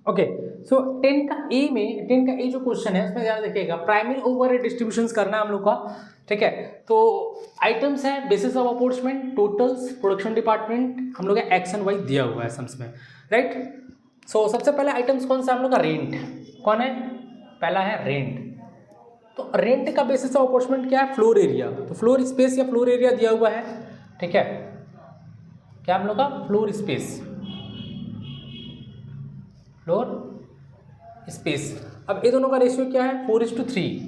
Okay, सो 10 का ए जो question है उसमें ध्यान रखिएगा, प्राइमरी ओवरहेड डिस्ट्रीब्यूशंस करना है हम लोग का, ठीक है। तो आइटम्स है basis of apportionment, totals, production department, हम लोग का एक्स एंड वाई दिया हुआ है सम्स में, राइट। सो सबसे पहले आइटम्स कौन सा हम लोग का, रेंट। कौन है पहला, है रेंट। तो रेंट का बेसिस ऑफ अपॉर्चमेंट क्या है, फ्लोर एरिया। तो फ्लोर स्पेस या फ्लोर एरिया दिया हुआ है, ठीक है। क्या हम लोग का, फ्लोर स्पेस, फ्लोर स्पेस। अब ये दोनों का रेशियो क्या है, 4:3,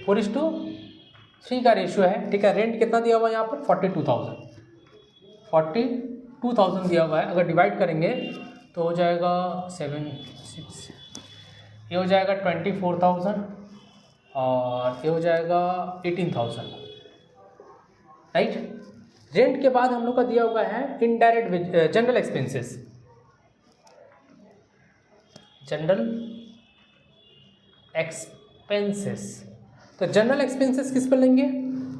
4:3 का रेशियो है, ठीक है। रेंट कितना दिया हुआ है यहाँ पर, 42,000 दिया हुआ है। अगर डिवाइड करेंगे तो हो जाएगा 7 6, ये हो जाएगा 24,000 और ये हो जाएगा 18,000, राइट। रेंट के बाद हम लोग का दिया हुआ है indirect general expenses, general expenses. तो जनरल एक्सपेंसेस किस पे लेंगे,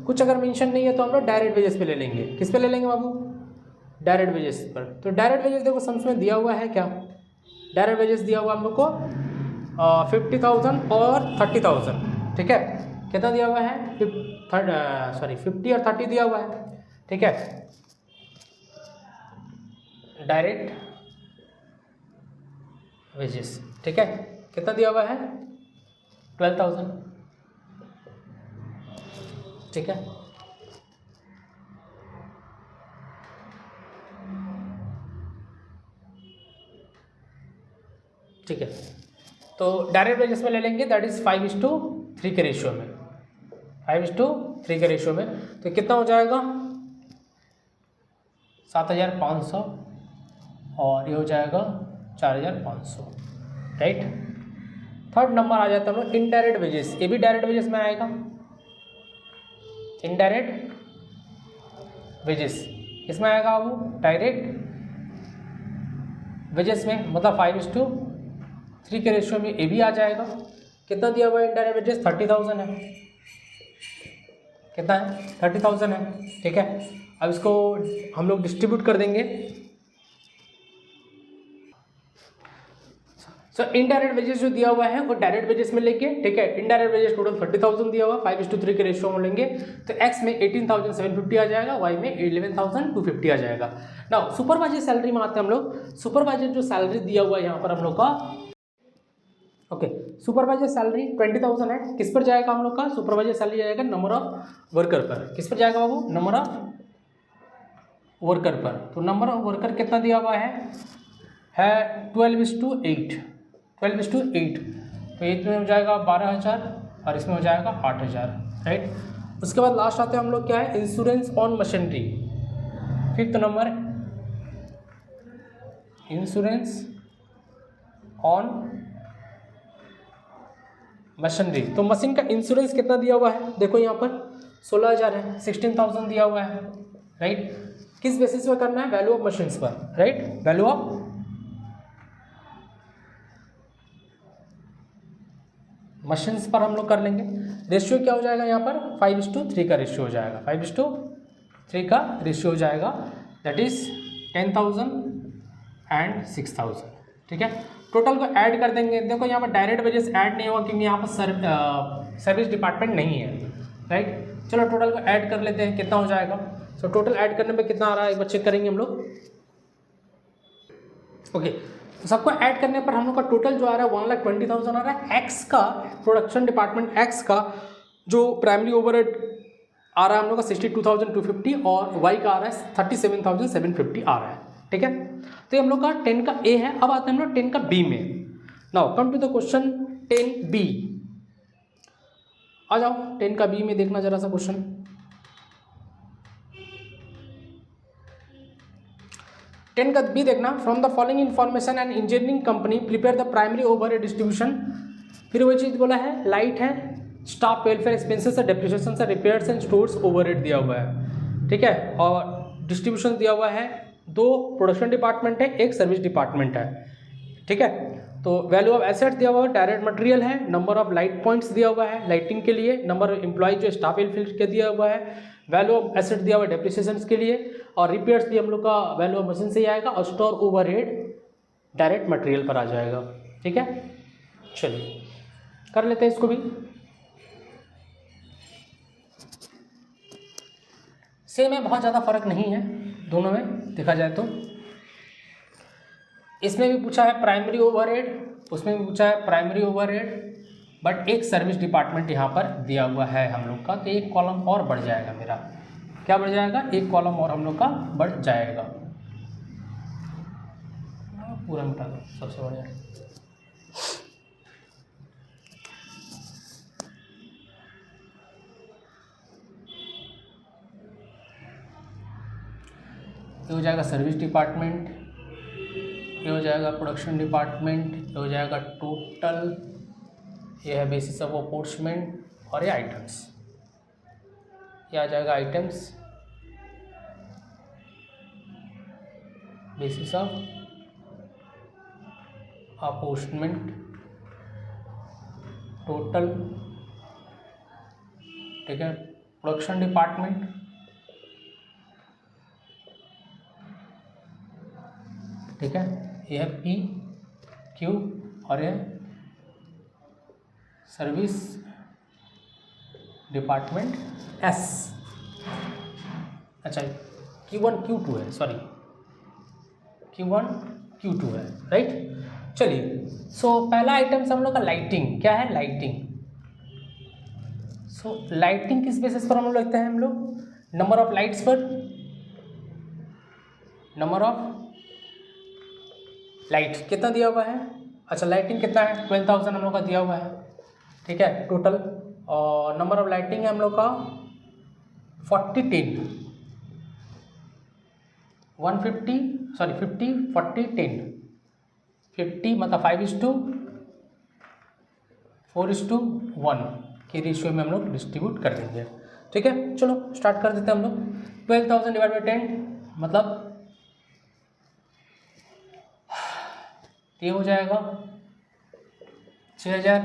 कुछ अगर मेंशन नहीं है तो हम लोग डायरेक्ट वेजेस पे ले लेंगे। किस पे ले लेंगे बाबू, डायरेक्ट वेजेस पर। तो डायरेक्ट वेजेस देखो सम्स में दिया हुआ है क्या, डायरेक्ट वेजेस दिया हुआ हम लोग को 50,000 और 30,000, ठीक है। कितना दिया हुआ है, 50 और 30 दिया हुआ है, ठीक है। डायरेक्ट वेजेस, ठीक है। कितना दिया हुआ है, 12,000, ठीक है। ठीक है, तो डायरेक्ट वेजेस में ले लेंगे, दैट इज 5:3 के रेशियो में, 5:3 के रेशियो में। तो कितना हो जाएगा, 7,500 और ये हो जाएगा 4,500, राइट। थर्ड नंबर आ जाता है हम लोग इनडायरेक्ट वेजेस, ये भी डायरेक्ट वेजेस में आएगा। इनडायरेक्ट वेजेस इसमें आएगा वो डायरेक्ट वेजेस में, मतलब 5:3 के रेशियो में ये भी आ जाएगा। कितना दिया हुआ है इनडायरेक्ट वेजेस, 30,000 है। कितना है, 30,000 है, ठीक है। अब इसको हम लोग डिस्ट्रीब्यूट कर देंगे। सो इनडायरेक्ट वेजेस जो दिया हुआ है वो डायरेक्ट वेजेस में लेंगे, ठीक है। इनडायरेक्ट वेजेस टोटल 30,000 दिया हुआ, 5:3 के रेशियो में लेंगे। तो एक्स में 18,750 आ जाएगा, वाई में 11,250 आ जाएगा। नाउ सुपरवाइजर सैलरी में आते हैं हम लोग। सुपरवाइजर जो सैलरी दिया हुआ है यहाँ पर हम लोग का, ओके, सुपरवाइजर सैलरी 20,000 है। किस पर जाएगा हम लोग का, सुपरवाइजर सैलरी जाएगा नंबर ऑफ वर्कर पर। किस पर जाएगा बाबू, नंबर ऑफ वर्कर पर। तो नंबर ऑफ वर्कर कितना दिया हुआ है 12:8, 12:8। तो इसमें हो जाएगा 12,000 और इसमें हो जाएगा 8,000, राइट। उसके बाद लास्ट आते हैं हम लोग क्या है, insurance on machinery. Fifth number, insurance on machinery. तो मशीन का इंश्योरेंस कितना दिया हुआ है, देखो यहाँ पर 16,000 है, 16,000 दिया हुआ है, राइट। किस बेसिस पर करना है, वैल्यू ऑफ मशीन्स पर, राइट, वैल्यू ऑफ मशीन्स पर हम लोग कर लेंगे। रेशियो क्या हो जाएगा यहाँ पर, 5:3 का रेशियो हो जाएगा, 5:3 का रेशियो हो जाएगा, दैट इज 10,000 एंड 6,000, ठीक है। टोटल को ऐड कर देंगे। देखो यहाँ पर डायरेक्ट वेजेस ऐड नहीं होगा क्योंकि यहाँ पर सर्विस डिपार्टमेंट नहीं है, राइट। चलो टोटल को ऐड कर लेते हैं, कितना हो जाएगा। सो टोटल ऐड करने में कितना आ रहा है एक बार चेक करेंगे हम लोग, ओके। तो सबको ऐड करने पर हम लोग का टोटल जो आ रहा है 1,20,000 आ रहा है। एक्स का प्रोडक्शन डिपार्टमेंट एक्स का जो प्राइमरी ओवरहेड आ रहा है हम लोग का 62,250 और वाई का आ रहा है 37,750 आ रहा है, ठीक है। तो ये हम लोग का 10 का ए है। अब आते हैं हम लोग 10 का बी में। Now come to the question 10B। आ जाओ 10 का बी में देखना जरा सा क्वेश्चन। टेन का बी देखना, from the following information and engineering company prepare the primary overhead distribution. फिर वही चीज़ बोला है, लाइट है, स्टाफ वेलफेयर एक्सपेंसेस है, डेप्रिसिएशन है, रिपेयर्स एंड स्टोर्स ओवरहेड दिया हुआ है, ठीक है। और डिस्ट्रीब्यूशन दिया हुआ है, 2 प्रोडक्शन डिपार्टमेंट है, 1 सर्विस डिपार्टमेंट है, ठीक है। तो वैल्यू ऑफ एसेट दिया हुआ है, डायरेक्ट मटेरियल है, नंबर ऑफ लाइट पॉइंट्स दिया हुआ है लाइटिंग के लिए, नंबर ऑफ एम्प्लॉय जो स्टाफ वेलफेयर के दिया हुआ है, वैल्यू ऑफ एसेट दिया हुआ है डेप्रिसिएशन के लिए, और रिपेयर्स भी हम लोग का वैल्यू ऑफ मशीन से ही आएगा, और स्टोर ओवरहेड डायरेक्ट मटेरियल पर आ जाएगा। ठीक है, चलिए कर लेते हैं इसको भी। सेम है, बहुत ज़्यादा फर्क नहीं है दोनों में देखा जाए तो। इसमें भी पूछा है प्राइमरी ओवरहेड, उसमें भी पूछा है प्राइमरी ओवरहेड, बट एक सर्विस डिपार्टमेंट यहाँ पर दिया हुआ है हम लोग का, तो एक कॉलम और बढ़ जाएगा मेरा। क्या बढ़ जाएगा? एक कॉलम और हम लोग का बढ़ जाएगा। पूरा मिटा दो, सबसे बढ़िया। ये हो जाएगा सर्विस डिपार्टमेंट, ये हो जाएगा प्रोडक्शन डिपार्टमेंट, ये हो जाएगा टोटल, ये है बेसिस ऑफ अप्रोचमेंट, और ये आइटम्स, ये आ जाएगा आइटम्स बेसिस ऑफ अप्रोचमेंट टोटल। ठीक है, प्रोडक्शन डिपार्टमेंट, ठीक है, ये है पी क्यू, और ये सर्विस डिपार्टमेंट एस। अच्छा, Q1 Q2 है, सॉरी Q1 Q2 है, राइट। चलिए, सो पहला आइटम हम लोग का लाइटिंग। क्या है? लाइटिंग। सो लाइटिंग किस बेसिस पर हम लोग लिखते हैं? हम लोग नंबर ऑफ लाइट्स पर, नंबर ऑफ लाइट कितना दिया हुआ है। अच्छा, लाइटिंग कितना है? 12,000 हम लोग का दिया हुआ है। ठीक है, टोटल, और नंबर ऑफ लाइटिंग है हम लोग का 40 10 150, सॉरी 50 40 10, 50 मतलब 5:4:1 की रेशियो में हम लोग डिस्ट्रीब्यूट कर देंगे। ठीक है, चलो स्टार्ट कर देते हैं हम लोग। 12,000 डिवाइड बाई 10 मतलब ये हो जाएगा 6,000,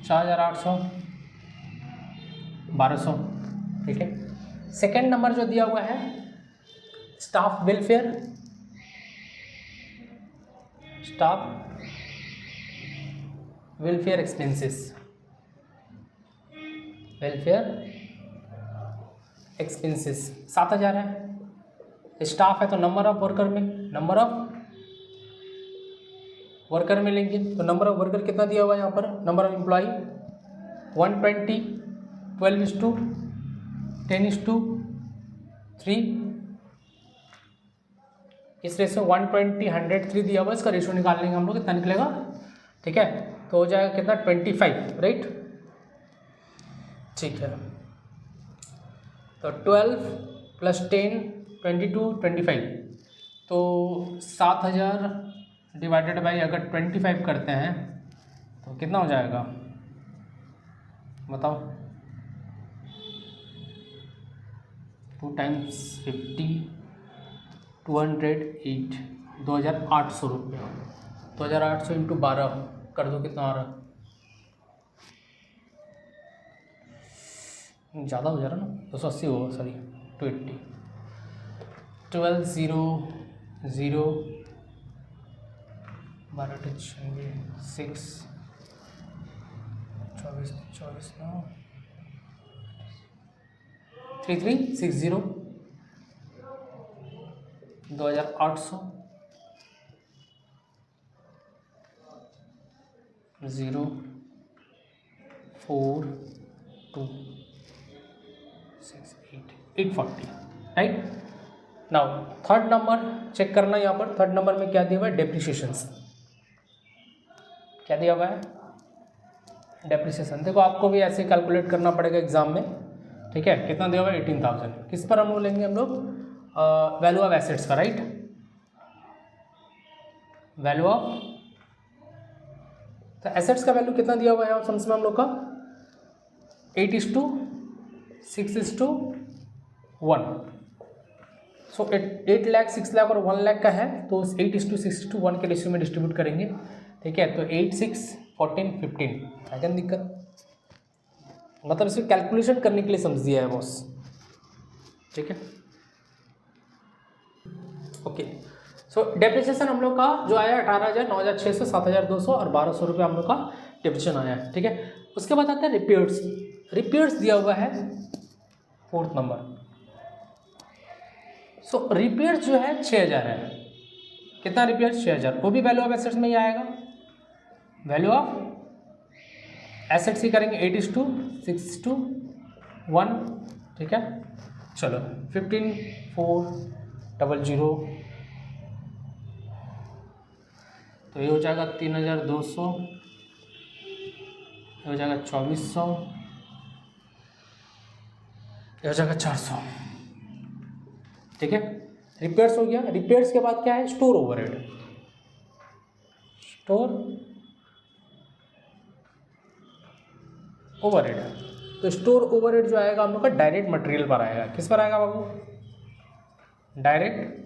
4,800, 1,200। ठीक है, सेकेंड नंबर जो दिया हुआ है staff welfare, staff welfare expenses, welfare expenses 7,000 है। स्टाफ है तो नंबर ऑफ वर्कर में, नंबर ऑफ वर्कर में लेंगे, तो नंबर ऑफ वर्कर कितना दिया हुआ है यहाँ पर? Number of employ 120, 12:10:3। इस रेशियो 120 103 दिया हुआ है, इसका रेशियो निकाल लेंगे हम लोग, कितना निकलेगा? ठीक है, तो हो जाएगा कितना? 25, राइट। ठीक है, तो 12 + 10 22 25, तो 7,000 डिवाइडेड बाई अगर 25 करते हैं तो कितना हो जाएगा बताओ? 2 × 50 208, 2,800 रुपये। 2,800 × 12 कर दो, कितना आ रहा? ज़्यादा हो जा रहा ना, 280 होगा, sorry 280। 12,000 12 6 24 9 3360 2,800 0 4 2 6 8 840, right. Now third number check करना, यहाँ पर थर्ड नंबर में क्या दिया हुआ है? डेप्रिसिएशंस। क्या दिया हुआ है? डेप्रिसिएशन। देखो, आपको भी ऐसे कैलकुलेट करना पड़ेगा एग्जाम में। ठीक है, कितना दिया हुआ है? 18,000। किस पर हम लोग लेंगे? हम लोग वैल्यू ऑफ एसेट्स का, राइट। वैल्यू ऑफ, तो एसेट्स का वैल्यू कितना दिया हुआ है सम्स में हम लोग का? 8:6:1। सो 8 लाख 6 लाख और 1 लाख का है, तो 8:6:1 के रेशियो में डिस्ट्रीब्यूट करेंगे। ठीक है, तो 8 6 14 15 है क्या दिक्कत? मतलब इसको कैलकुलेशन करने के लिए समझ दिया है बॉस। ठीक है, ओके, सो डेप्रिसिएशन हम लोग का जो आया 18,000, 9,600, 7,200 और 1,200 रुपये हम लोग का डेप्रिसिएशन आया है, ठीक है। उसके बाद आता है रिपेयर्स। रिपेयर्स दिया हुआ है 4th नंबर। सो रिपेयर्स जो है 6,000 है। कितना रिपेयर्स? 6,000। वो भी वैल्यू ऑफ एसेट्स में ही आएगा। वैल्यू ऑफ एसेट्स ही करेंगे 8:6:1, ठीक है। चलो 15,400, तो ये हो जाएगा 3,200, ये हो जाएगा 2,400, ये हो जाएगा 400, ठीक है। रिपेयर्स हो गया। रिपेयर्स के बाद क्या है? Store overhead. स्टोर ओवरहेड, तो स्टोर ओवरहेड जो आएगा हम लोग का डायरेक्ट मटेरियल पर आएगा। किस पर आएगा बाबू? Direct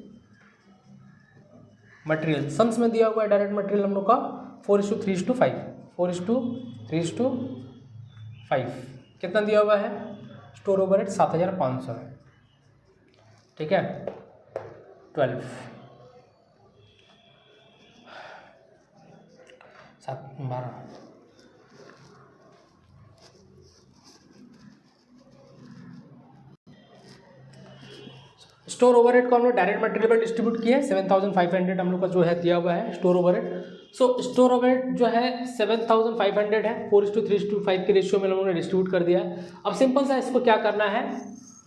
material. सम्स में दिया हुआ है डायरेक्ट मटेरियल हम लोग का 4:3:5, 4:3:5। कितना दिया हुआ है? स्टोर ओवरहेड 7,500, ठीक है। 12 7 12 स्टोर ओवरहेड को हम लोग डायरेक्ट मटेरियल पर डिस्ट्रीब्यूट किया है। 7,500 हम लोग का जो है दिया हुआ है स्टोर ओवरहेड। सो स्टोर ओवरहेड जो है 7,500 है, 4:3:5 के रेशियो में हम लोगों ने डिस्ट्रीब्यूट कर दिया है। अब सिंपल सा इसको क्या करना है,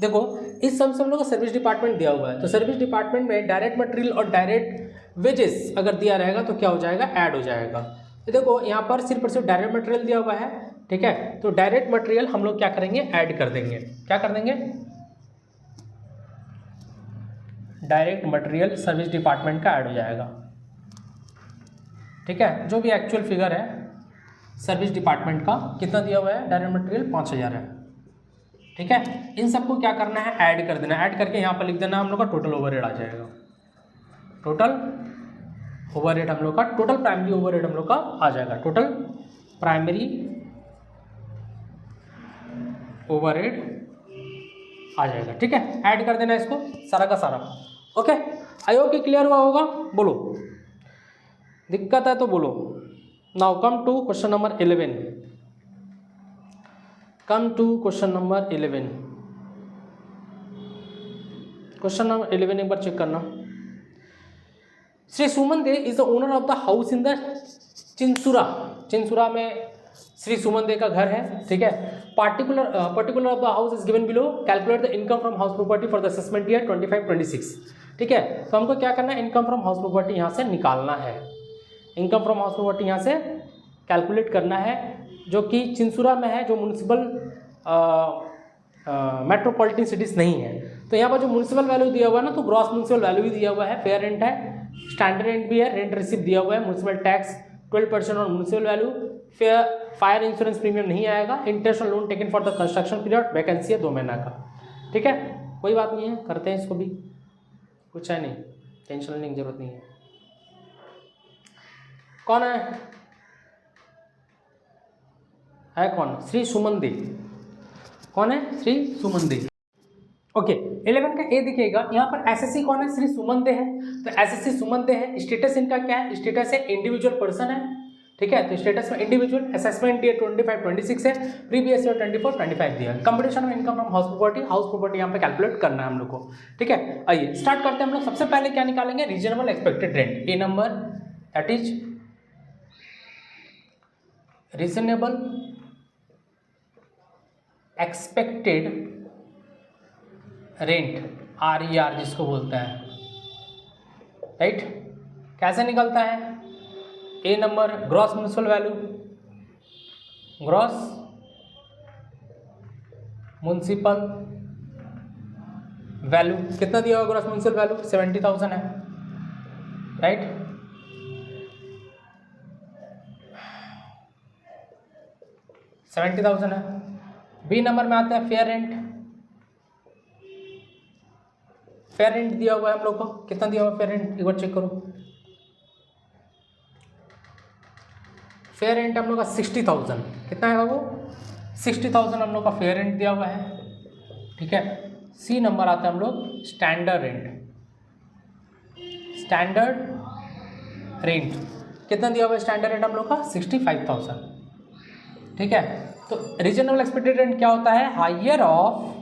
देखो इस सम से हम लोग का सर्विस डिपार्टमेंट दिया हुआ है, तो सर्विस डिपार्टमेंट में डायरेक्ट मटेरियल और डायरेक्ट वेजेस अगर दिया रहेगा तो क्या हो जाएगा? ऐड हो जाएगा। तो देखो यहाँ पर सिर्फ डायरेक्ट मटेरियल दिया हुआ है, ठीक है। तो डायरेक्ट मटेरियल हम लोग क्या करेंगे? ऐड कर देंगे। क्या कर देंगे? डायरेक्ट मटेरियल सर्विस डिपार्टमेंट का ऐड हो जाएगा, ठीक है। जो भी एक्चुअल फिगर है सर्विस डिपार्टमेंट का कितना दिया हुआ है? डायरेक्ट मटेरियल 5,000 है, ठीक है। इन सबको क्या करना है? ऐड कर देना। ऐड करके यहाँ पर लिख देना हम लोग का टोटल ओवरहेड आ जाएगा। टोटल ओवरहेड हम लोग का, टोटल प्राइमरी ओवरहेड हम लोग का आ जाएगा। टोटल प्राइमरी ओवरहेड आ जाएगा, ठीक है। ऐड कर देना इसको सारा का सारा। ओके, आई होप कि क्लियर हुआ होगा। बोलो दिक्कत है तो बोलो। Now come to question number 11। Come to question number 11। Question number 11 एक बार चेक करना। Shri Suman De is the owner of the house in the Chinsurah. Chinsurah में श्री सुमन दे का घर है, ठीक है। Particular of the house is given below. Calculate the income from house property for the assessment year 25-26, ठीक है। तो हमको क्या करना है? इनकम फ्रॉम हाउस प्रॉपर्टी यहाँ से निकालना है। इनकम फ्रॉम हाउस प्रॉपर्टी यहाँ से कैलकुलेट करना है, जो कि चिंसुरा में है, जो म्यूनिसिपल मेट्रोपॉलिटन सिटीज़ नहीं है। तो यहाँ पर जो म्यूनिसिपल वैल्यू दिया हुआ है ना, तो ग्रॉस म्यूनिसिपल वैल्यू भी दिया हुआ है, फेयर रेंट है, स्टैंडर्ड रेंट भी है, रेंट रिसिप्ट दिया हुआ है, म्यूनिसिपल टैक्स 12% और municipal value, fire insurance premium नहीं आएगा, इंटरेस्ट और loan taken for the construction period, vacancy है 2 महीना का, ठीक है। कोई बात नहीं है, करते हैं इसको भी, कुछ है नहीं, टेंशन लेने की जरूरत नहीं है। कौन है कौन? श्री सुमन दे। कौन है? श्री सुमन दे। ओके, 11 का ए दिखेगा यहाँ पर। एसएससी कौन है? श्री सुमन दे है, तो एसएससी सुमन दे है। स्टेटस इनका क्या है? स्टेटस है इंडिविजुअल पर्सन है, ठीक है। तो स्टेटस में इंडिविजुअल, असेसमेंट ईयर 25-26 है, प्रीवियस ईयर 24-25 दिया है। कंपटीशन में इनकम फ्रॉम हाउस प्रॉपर्टी यहाँ पे कैलकुलेट करना है हम लोग को, ठीक है। आइए स्टार्ट करते हैं हम लोग। सबसे पहले क्या निकालेंगे? Reasonable expected rent. A number that is reasonable expected rent, RER जिसको बोलते हैं, राइट। कैसे निकलता है? A number gross municipal value, gross municipal value कितना दिया हुआ? ग्रॉस म्यूनिसिपल वैल्यू 70,000 है, राइट। $70,000 है। बी नंबर में आता है फेयर रेंट। फेयर रेंट दिया हुआ है हम लोग को, कितना दिया हुआ फेयर रेंट? एक बार चेक करो। फेयर रेंट हम लोग का 60,000, कितना है बाबू? 60,000 हम लोग का फेयर रेंट दिया हुआ है, ठीक है। सी नंबर आता है हम लोग स्टैंडर्ड रेंट। स्टैंडर्ड रेंट कितना दिया हुआ है स्टैंडर्ड रेंट हम लोग का 65,000, ठीक है। तो रीजनेबल एक्सपेक्टेड रेंट क्या होता है, higher of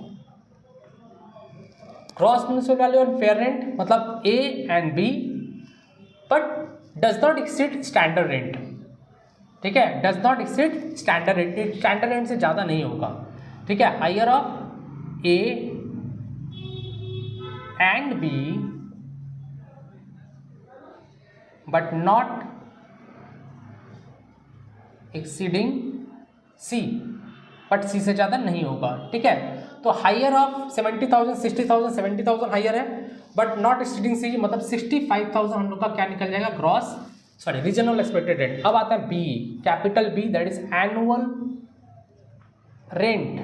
gross municipal value और फेयर रेंट, मतलब A and B, but does not exceed standard rent, ठीक है, does not exceed standard rent, standard rent से ज़्यादा नहीं होगा, ठीक है। Higher of A and B but not exceeding C, but C से ज़्यादा नहीं होगा, ठीक है। तो हायर ऑफ 70,000, 60,000, 70,000 हायर है, बट नॉट एक्सीडिंग सी, मतलब 65,000 हम लोग का क्या निकल जाएगा, gross sorry regional expected rent. अब आता है B, capital B, that is annual rent.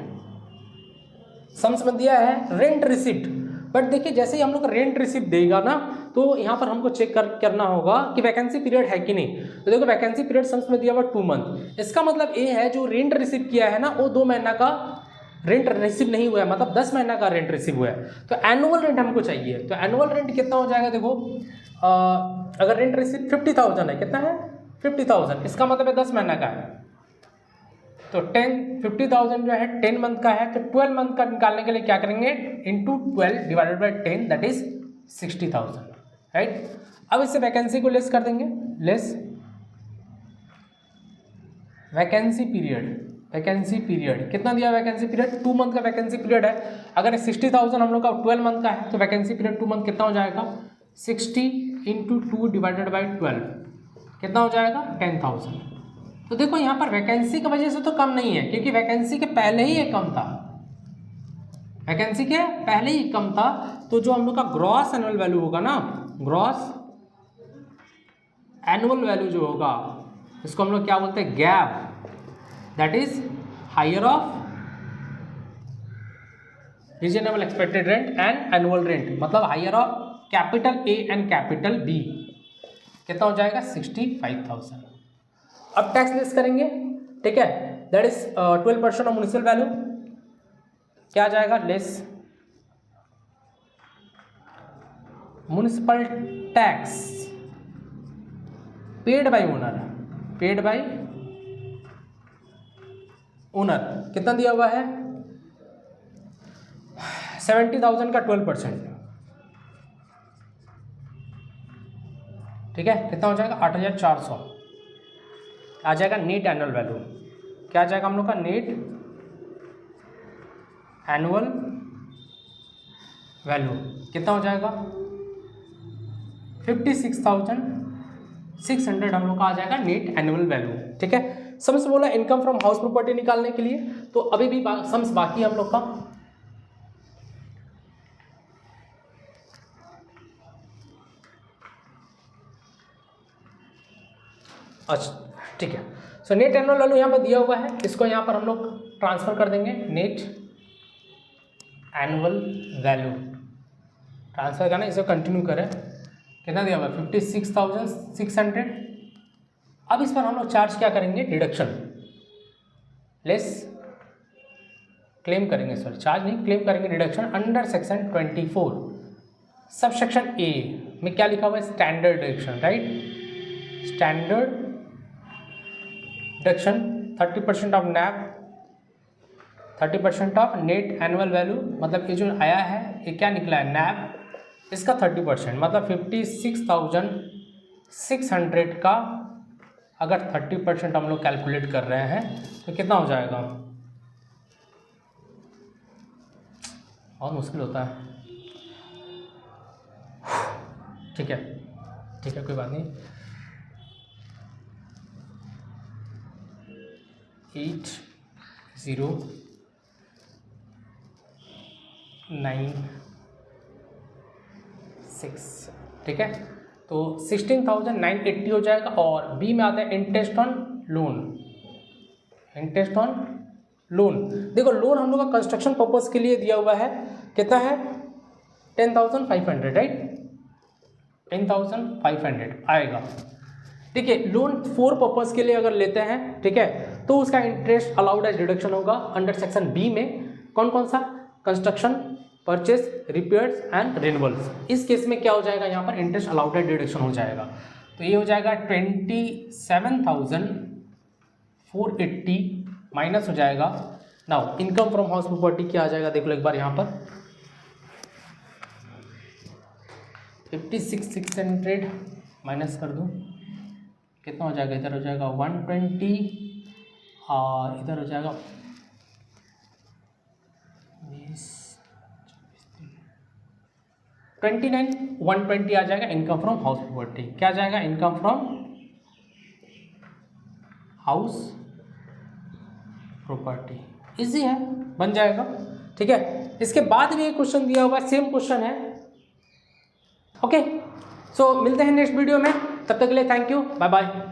Sums में दिया है रेंट रिसिप्ट, बट देखिए जैसे ही हम लोग रेंट रिसिप्ट देगा ना, तो यहाँ पर हमको चेक करना होगा कि वैकेंसी पीरियड है कि नहीं। तो देखो वैकेंसी पीरियड सम्स में दिया हुआ 2 मंथ, इसका मतलब ये है जो रेंट रिसीव किया है ना वो 2 महीना का रेंट रिसीव नहीं हुआ है, मतलब 10 महीना का रेंट रिसीव हुआ है। तो एनुअल रेंट हमको चाहिए, तो एनुअल रेंट कितना हो जाएगा, देखो अगर रेंट रिसीव 50,000 है, कितना है 50,000, इसका मतलब है 10 महीना का है, तो 50,000 जो है 10 मंथ का है, तो 12 मंथ का निकालने के लिए क्या करेंगे, into 12 divided by 10, that is 60,000, right. अब इससे वैकेंसी को लेस कर देंगे, less vacancy period, vacancy period कितना दिया, वैकेंसी पीरियड 2 मंथ का वैकेंसी पीरियड है। अगर 60,000 हम लोग का 12 मंथ का है, तो वैकेंसी पीरियड 2 मंथ कितना हो जाएगा, 60 इंटू 2 डिवाइडेड बाई 12 कितना हो जाएगा, 10,000। तो देखो यहाँ पर वैकेंसी की वजह से तो कम नहीं है, क्योंकि वैकेंसी के पहले ही ये कम था, वैकेंसी के पहले ही कम था। तो जो हम लोग का ग्रॉस एनुअल वैल्यू होगा ना, ग्रॉस एनुअल वैल्यू जो होगा, इसको हम लोग क्या बोलते हैं, gap, that is higher of reasonable expected rent and annual rent, मतलब higher of capital A and capital B, कितना हो जाएगा 65,000। अब टैक्स लेस करेंगे, ठीक है, that is 12% of municipal value, क्या आ जाएगा, less municipal tax paid by owner, paid by owner कितना दिया हुआ है, 70,000 का 12%, ठीक है, कितना हो जाएगा 8,400 आ जाएगा नेट एनुअल वैल्यू, क्या आ जाएगा हम लोग का नेट एनुअल वैल्यू, कितना हो जाएगा 56,600 हम लोग का आ जाएगा नेट एनुअल वैल्यू, ठीक है। सम्स बोला इनकम फ्रॉम हाउस प्रॉपर्टी निकालने के लिए, तो अभी भी सम्स बाकी हम लोग का, अच्छा ठीक है। सो नेट एनुअल वैल्यू यहाँ पर दिया हुआ है, इसको यहाँ पर हम लोग ट्रांसफर कर देंगे, नेट एनुअल वैल्यू ट्रांसफर करना, इसे कंटिन्यू करें, कितना दिया हुआ है 56,600। अब इस पर हम लोग चार्ज क्या करेंगे, डिडक्शन, लेस क्लेम करेंगे, सॉरी चार्ज नहीं क्लेम करेंगे, deduction under section 24 sub section A में क्या लिखा हुआ है, standard deduction, right, standard deduction 30% of nap, 30% of net annual value, मतलब ये जो आया है ये क्या निकला है, नैप, इसका 30%, मतलब 56,600 का अगर 30% हम लोग कैलकुलेट कर रहे हैं तो कितना हो जाएगा, बहुत मुश्किल होता है, ठीक है ठीक है कोई बात नहीं, 8,096, ठीक है। तो 16,980 हो जाएगा। और बी में आता है interest on loan, interest on loan, देखो लोन हम लोग का कंस्ट्रक्शन पर्पस के लिए दिया हुआ है, कितना है 10,500, राइट, 10,500 आएगा, ठीक है। लोन फॉर पर्पस के लिए अगर लेते हैं, ठीक है, तो उसका इंटरेस्ट अलाउड एज डिडक्शन होगा अंडर सेक्शन बी में, कौन कौन सा, construction purchase, repairs and renewals. इस केस में क्या हो जाएगा, यहाँ पर इंटरेस्ट अलाउडेड डिडक्शन हो जाएगा। तो ये हो जाएगा 27,480 माइनस हो जाएगा now income from house property क्या आ जाएगा, देख लो एक बार यहाँ पर 56,600 माइनस कर दूँ, कितना हो जाएगा, इधर हो जाएगा 120 और इधर हो जाएगा 29,120 आ जाएगा इनकम फ्रॉम हाउस प्रॉपर्टी। क्या आ जाएगा, income from house property. Easy है, बन जाएगा। ठीक है, इसके बाद भी एक क्वेश्चन दिया हुआ है, सेम क्वेश्चन है। ओके, सो मिलते हैं नेक्स्ट वीडियो में, तब तक के लिए थैंक यू, बाय बाय।